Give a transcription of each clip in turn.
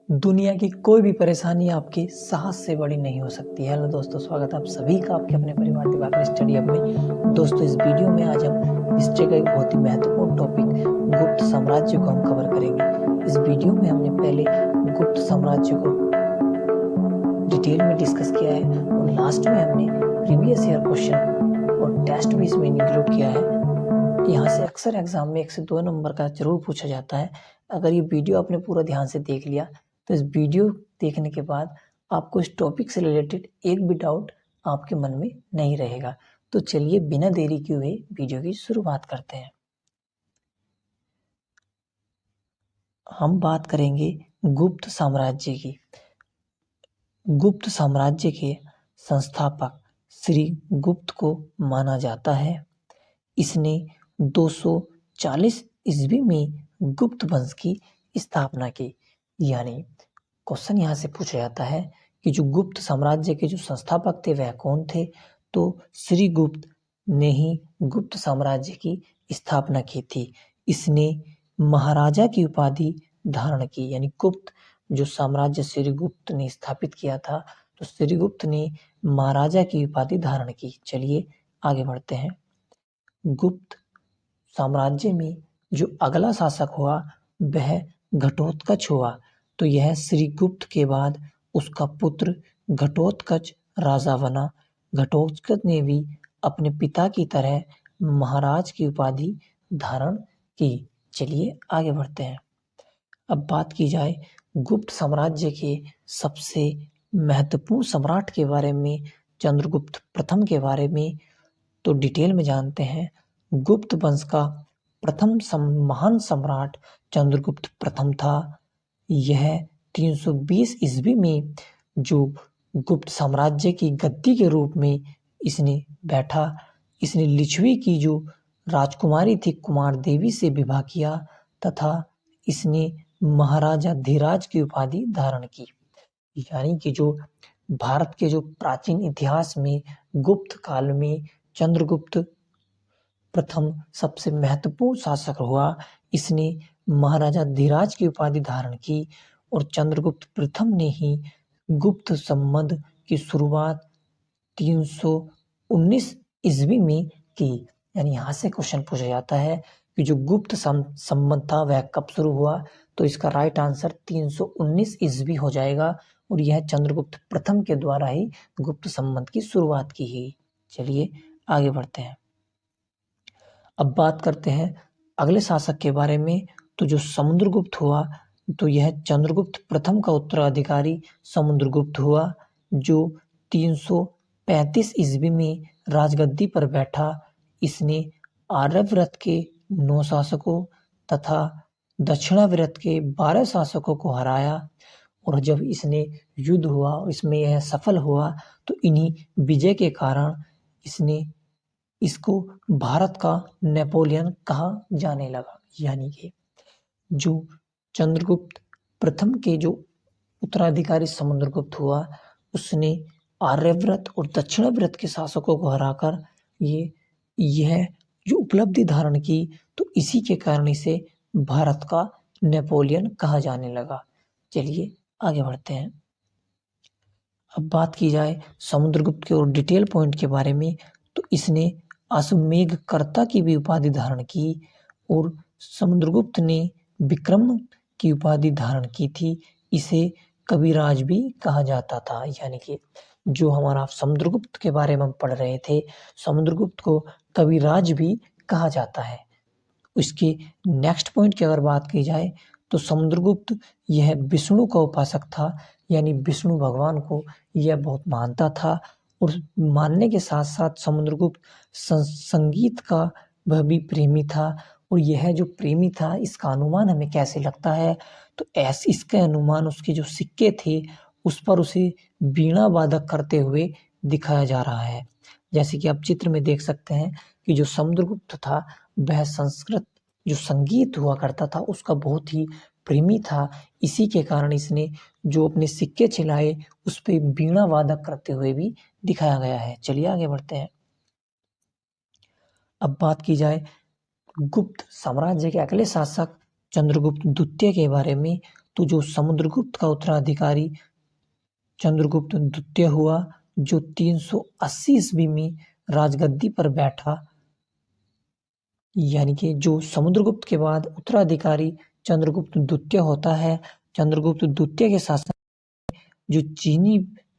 दुनिया की कोई भी परेशानी आपके साहस से बड़ी नहीं हो सकती। हेलो दोस्तों, स्वागत है आप सभी का आपके अपने परिवार दिवाकर स्टडी हब में। दोस्तों, इस वीडियो में आज हम हिस्ट्री का एक बहुत ही महत्वपूर्ण टॉपिक गुप्त साम्राज्य को हम कवर करेंगे। इस वीडियो में हमने पहले गुप्त साम्राज्य को डिटेल में डिस्कस किया है और लास्ट में हमने प्रीवियस ईयर क्वेश्चन और टेस्ट भी इसमें इंक्लूड किया है। यहाँ से अक्सर एग्जाम में 1 से 2 नंबर का जरूर पूछा जाता है। अगर ये वीडियो आपने पूरा ध्यान से देख लिया तो इस वीडियो देखने के बाद आपको इस टॉपिक से रिलेटेड एक भी डाउट आपके मन में नहीं रहेगा। तो चलिए बिना देरी किए हुए वीडियो की शुरुआत करते हैं। हम बात करेंगे गुप्त साम्राज्य की। गुप्त साम्राज्य के संस्थापक श्री गुप्त को माना जाता है। इसने 240 ईस्वी में गुप्त वंश की स्थापना की। यानी क्वेश्चन यहाँ से पूछा जाता है कि जो गुप्त साम्राज्य के जो संस्थापक थे वह कौन थे। तो श्री गुप्त ने ही गुप्त साम्राज्य की स्थापना की थी। इसने महाराजा की उपाधि धारण की। यानी गुप्त जो साम्राज्य श्री गुप्त ने स्थापित किया था तो श्री गुप्त ने महाराजा की उपाधि धारण की। चलिए आगे बढ़ते हैं। गुप्त साम्राज्य में जो अगला शासक हुआ वह घटोत्कच हुआ। तो यह श्री गुप्त के बाद उसका पुत्र घटोत्कच राजा बना। घटोत्कच ने भी अपने पिता की तरह महाराज की उपाधि धारण की। चलिए आगे बढ़ते हैं। अब बात की जाए गुप्त साम्राज्य के सबसे महत्वपूर्ण सम्राट के बारे में, चंद्रगुप्त प्रथम के बारे में, तो डिटेल में जानते हैं। गुप्त वंश का प्रथम महान सम्राट चंद्रगुप्त प्रथम था। यह 320 ईस्वी में जो गुप्त साम्राज्य की गद्दी के रूप में इसने बैठा। इसने लिच्छवी की जो राजकुमारी थी कुमार देवी से विवाह किया तथा इसने महाराजा धीराज की उपाधि धारण की। यानी कि जो भारत के जो प्राचीन इतिहास में गुप्त काल में चंद्रगुप्त प्रथम सबसे महत्वपूर्ण शासक हुआ। इसने महाराजा धीराज की उपाधि धारण की और चंद्रगुप्त प्रथम ने ही गुप्त संबंध की शुरुआत 319 ईस्वी में की। यानी यहाँ से क्वेश्चन पूछा जाता है कि जो गुप्त संबंध था वह कब शुरू हुआ। तो इसका राइट आंसर 319 ईस्वी हो जाएगा और यह चंद्रगुप्त प्रथम के द्वारा ही गुप्त संबंध की शुरुआत की गई। चलिए आगे बढ़ते हैं। अब बात करते हैं अगले शासक के बारे में। तो जो समुद्रगुप्त हुआ तो यह चंद्रगुप्त प्रथम का उत्तराधिकारी समुद्रगुप्त हुआ जो 335 ईस्वी में राजगद्दी पर बैठा। इसने आर्यव्रत के 9 शासकों तथा दक्षिणाव्रत के 12 शासकों को हराया। और जब इसने युद्ध हुआ इसमें यह सफल हुआ तो इन्हीं विजय के कारण इसको भारत का नेपोलियन कहा जाने लगा। यानी कि जो चंद्रगुप्त प्रथम के जो उत्तराधिकारी समुद्रगुप्त हुआ उसने आर्यव्रत और दक्षिणाव्रत के शासकों को हराकर यह जो उपलब्धि धारण की तो इसी के कारण इसे भारत का नेपोलियन कहा जाने लगा। चलिए आगे बढ़ते हैं। अब बात की जाए समुद्रगुप्त के और डिटेल पॉइंट के बारे में। तो इसने अश्वमेधकर्ता की भी उपाधि धारण की और समुद्रगुप्त ने विक्रम की उपाधि धारण की थी। इसे कविराज भी कहा जाता था। यानी कि जो हमारा समुद्रगुप्त के बारे में हम पढ़ रहे थे, समुद्रगुप्त को कविराज भी कहा जाता है। उसके नेक्स्ट पॉइंट की अगर बात की जाए तो समुद्रगुप्त यह विष्णु का उपासक था। यानी विष्णु भगवान को यह बहुत मानता था और मानने के साथ साथ समुद्रगुप्त संगीत का वह भी प्रेमी था। और यह जो प्रेमी था इसका अनुमान हमें कैसे लगता है तो इसके अनुमान उसके जो सिक्के थे उस पर उसे वीणा वादक करते हुए दिखाया जा रहा है। जैसे कि आप चित्र में देख सकते हैं कि जो समुद्रगुप्त था वह संस्कृत जो संगीत हुआ करता था उसका बहुत ही प्रेमी था। इसी के कारण इसने जो अपने सिक्के छिलाए उस पे वीणा वादक करते हुए भी दिखाया गया है। चलिए आगे बढ़ते हैं। अब बात की जाए गुप्त साम्राज्य के अगले शासक चंद्रगुप्त द्वितीय के बारे में। तो जो समुद्रगुप्त का उत्तराधिकारी चंद्रगुप्त द्वितीय हुआ, जो 380 ईस्वी में राजगद्दी पर बैठा। यानी कि जो समुद्रगुप्त के बाद उत्तराधिकारी चंद्रगुप्त द्वितीय होता है। चंद्रगुप्त द्वितीय के शासन जो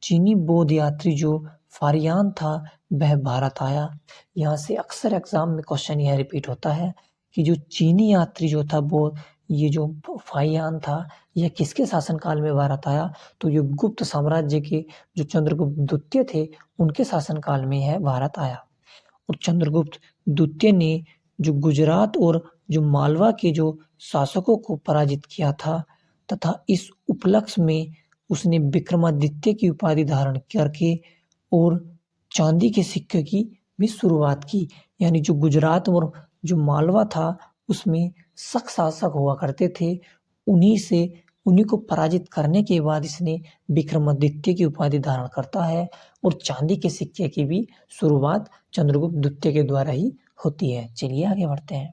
चीनी बौद्ध यात्री जो फारियान था वह भारत आया। यहाँ से अक्सर एग्जाम में क्वेश्चन यह रिपीट होता है कि जो चीनी यात्री जो था वो ये जो फारियान था यह किसके शासनकाल में भारत आया, तो ये गुप्त साम्राज्य के जो चंद्रगुप्त द्वितीय थे उनके शासनकाल में यह भारत आया। और चंद्रगुप्त द्वितीय ने जो गुजरात और जो मालवा के जो शासकों को पराजित किया था तथा इस उपलक्ष्य में उसने विक्रमादित्य की उपाधि धारण करके और चांदी के सिक्के की भी शुरुआत की। यानी जो गुजरात और जो मालवा था उसमें शक शासक हुआ करते थे, उन्हीं को पराजित करने के बाद इसने विक्रमादित्य की उपाधि धारण करता है और चांदी के सिक्के की भी शुरुआत चंद्रगुप्त द्वितीय के द्वारा ही होती है। चलिए आगे बढ़ते हैं।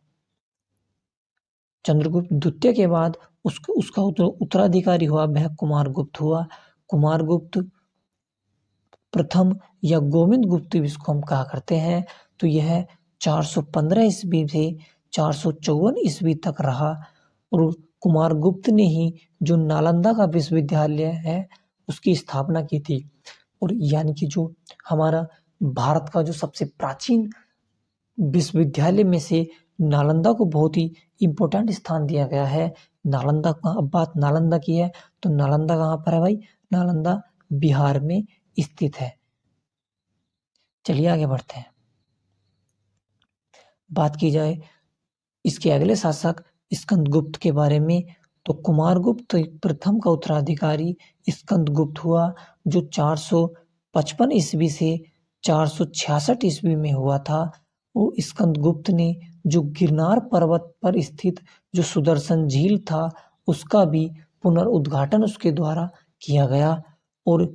चंद्रगुप्त द्वितीय के बाद उसका उत्तराधिकारी हुआ वह कुमारगुप्त हुआ। कुमारगुप्त प्रथम या गोविंद गुप्त इसको हम कहा करते हैं। तो यह 415 ईस्वी से 454 ईस्वी तक रहा और कुमारगुप्त ने ही जो नालंदा का विश्वविद्यालय है उसकी स्थापना की थी। और यानी कि जो हमारा भारत का जो सबसे प्राचीन विश्वविद्यालय में से नालंदा को बहुत ही इम्पोर्टेंट स्थान दिया गया है। नालंदा का, अब बात नालंदा की है तो नालंदा कहाँ पर है भाई? नालंदा बिहार में स्थित है। चलिए आगे बढ़ते हैं। बात की जाए इसके अगले शासक स्कंदगुप्त के बारे में, तो कुमारगुप्त प्रथम का उत्तराधिकारी स्कंदगुप्त हुआ जो 455 ईस्वी से 466 ईस्वी में हुआ था। वो स्कंदगुप्त ने जो गिरनार पर्वत पर स्थित जो सुदर्शन झील था उसका भी पुनर्उद्घाटन उसके द्वारा किया गया। और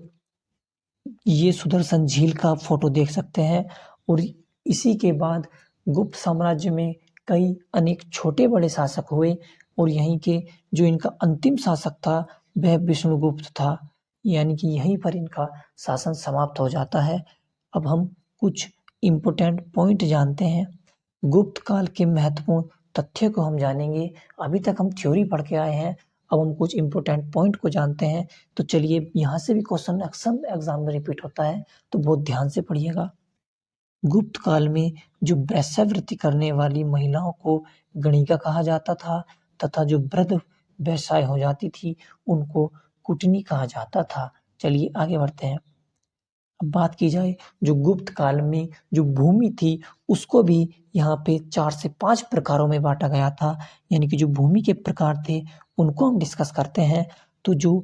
ये सुदर्शन झील का फोटो देख सकते हैं। और इसी के बाद गुप्त साम्राज्य में कई अनेक छोटे बड़े शासक हुए और यहीं के जो इनका अंतिम शासक था वह विष्णुगुप्त था। यानी कि यहीं पर इनका शासन समाप्त हो जाता है। अब हम कुछ इम्पोर्टेंट पॉइंट जानते हैं। गुप्त काल के महत्वपूर्ण तथ्य को हम जानेंगे। अभी तक हम थ्योरी पढ़ के आए हैं, अब हम कुछ इम्पोर्टेंट पॉइंट को जानते हैं। तो चलिए, यहाँ से भी क्वेश्चन अक्सर एग्जाम में रिपीट होता है तो बहुत ध्यान से पढ़िएगा। गुप्त काल में जो वेश्यावृत्ति करने वाली महिलाओं को गणिका कहा जाता था तथा जो वृद्ध वेश्याएं हो जाती थी उनको कुटनी कहा जाता था। चलिए आगे बढ़ते हैं। अब बात की जाए जो गुप्त काल में जो भूमि थी उसको भी यहाँ पे 4 से 5 प्रकारों में बांटा गया था। यानी कि जो भूमि के प्रकार थे उनको हम डिस्कस करते हैं। तो जो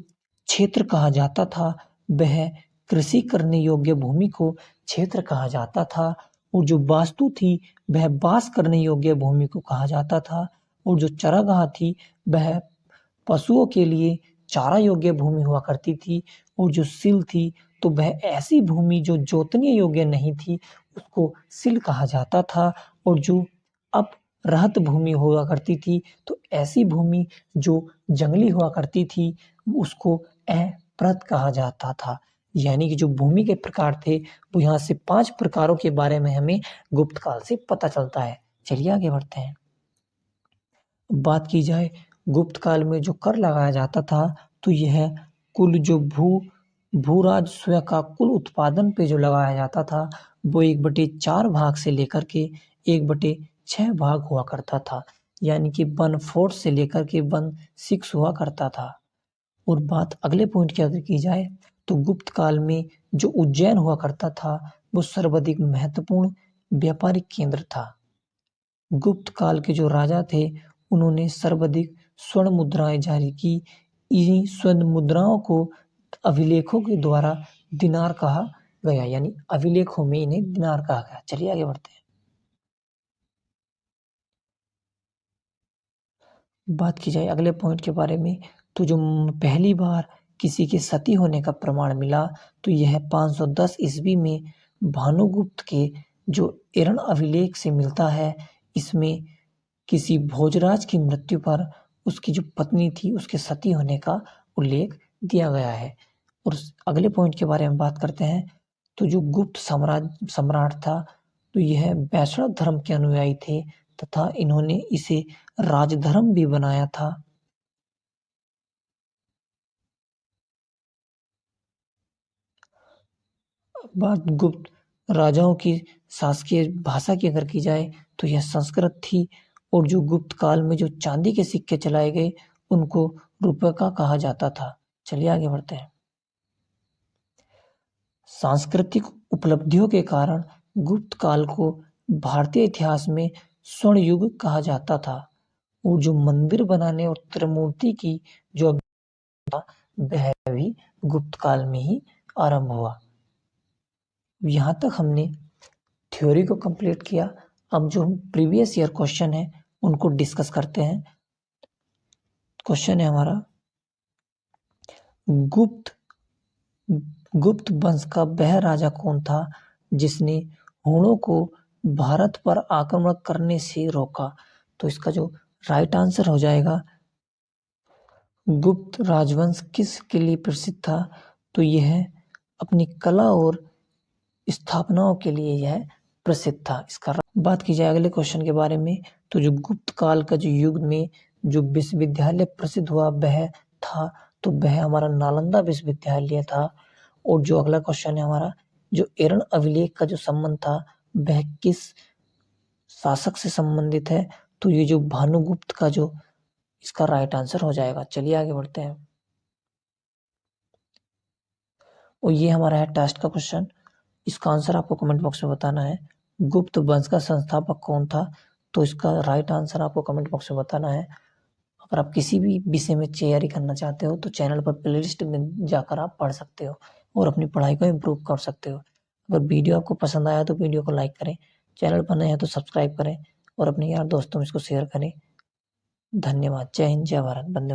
क्षेत्र कहा जाता था वह कृषि करने योग्य भूमि को क्षेत्र कहा जाता था। और जो वास्तु थी वह वास करने योग्य भूमि को कहा जाता था। और जो चरागाह थी वह पशुओं के लिए चारा योग्य भूमि हुआ करती थी। और जो सिल थी तो वह ऐसी भूमि जो जोतने योग्य नहीं थी उसको सिल कहा जाता था। और जो अपरहत भूमि हुआ करती थी तो ऐसी भूमि जो जंगली हुआ करती थी उसको अप्रत कहा जाता था। यानी कि जो भूमि के प्रकार थे वो यहाँ से 5 प्रकारों के बारे में हमें गुप्त काल से पता चलता है। चलिए आगे बढ़ते हैं। बात की जाए गुप्त काल में जो कर लगाया जाता था तो यह कुल जो भू राजस्व का कुल उत्पादन पे जो लगाया जाता था वो 1/4 भाग से लेकर के 1/6 भाग हुआ करता था। यानी कि 1/4 से लेकर के 1/6 हुआ करता था। और बात अगले पॉइंट की अगर की जाए तो गुप्त काल में जो उज्जैन हुआ करता था वो सर्वाधिक महत्वपूर्ण व्यापारिक केंद्र था। गुप्त काल के जो राजा थे उन्होंने सर्वाधिक स्वर्ण मुद्राएं जारी की। इन्हीं स्वर्ण मुद्राओं को अभिलेखों के द्वारा दिनार कहा गया। यानी अभिलेखों में इन्हें दिनार कहा गया। चलिए आगे बढ़ते हैं। बात की जाए अगले पॉइंट के बारे में तो जो पहली बार किसी के सती होने का प्रमाण मिला तो यह 510 ईस्वी में भानुगुप्त के जो एरण अभिलेख से मिलता है। इसमें किसी भोजराज की मृत्यु पर उसकी जो पत्नी थी उसके सती होने का उल्लेख दिया गया है। और अगले पॉइंट के बारे में बात करते हैं। तो जो गुप्त सम्राट था, तो यह वैष्णव धर्म के अनुयायी थे तथा इन्होंने इसे राजधर्म भी बनाया था। बात गुप्त राजाओं की शासकीय भाषा की अगर की जाए तो यह संस्कृत थी। और जो गुप्त काल में जो चांदी के सिक्के चलाए गए उनको रुपया कहा जाता था। चलिए आगे बढ़ते हैं। सांस्कृतिक उपलब्धियों के कारण गुप्त काल को भारतीय इतिहास में स्वर्ण युग कहा जाता था। और जो मंदिर बनाने और त्रिमूर्ति की जो वह भी गुप्त काल में ही आरंभ हुआ। यहाँ तक हमने थ्योरी को कंप्लीट किया। अब जो प्रीवियस ईयर क्वेश्चन है उनको डिस्कस करते हैं। क्वेश्चन है हमारा, गुप्त वंश का वह राजा कौन था जिसने हुणों को भारत पर आक्रमण करने से रोका? तो इसका जो राइट आंसर हो जाएगा, गुप्त राजवंश किसके लिए प्रसिद्ध था? तो यह अपनी कला और स्थापनाओं के लिए यह प्रसिद्ध था। इसका बात की जाए अगले क्वेश्चन के बारे में, तो जो गुप्त काल का जो युग में जो विश्वविद्यालय प्रसिद्ध हुआ वह था, तो वह हमारा नालंदा विश्वविद्यालय था। और जो अगला क्वेश्चन है हमारा, जो एरन अभिलेख का जो संबंध था वह किस शासक से संबंधित है? तो ये जो भानुगुप्त का जो इसका राइट आंसर हो जाएगा। चलिए आगे बढ़ते हैं। और ये हमारा है टेस्ट का क्वेश्चन। इसका आंसर आपको कमेंट बॉक्स में बताना है। गुप्त वंश का संस्थापक कौन था? तो इसका राइट आंसर आपको कमेंट बॉक्स में बताना है। अगर आप किसी भी विषय में तैयारी करना चाहते हो तो चैनल पर प्लेलिस्ट में जाकर आप पढ़ सकते हो और अपनी पढ़ाई को इम्प्रूव कर सकते हो। अगर वीडियो आपको पसंद आया तो वीडियो को लाइक करें, चैनल पर नए हैं तो सब्सक्राइब करें और अपने यार दोस्तों में इसको शेयर करें। धन्यवाद। जय हिंद, जय भारत, वंदे मातरम।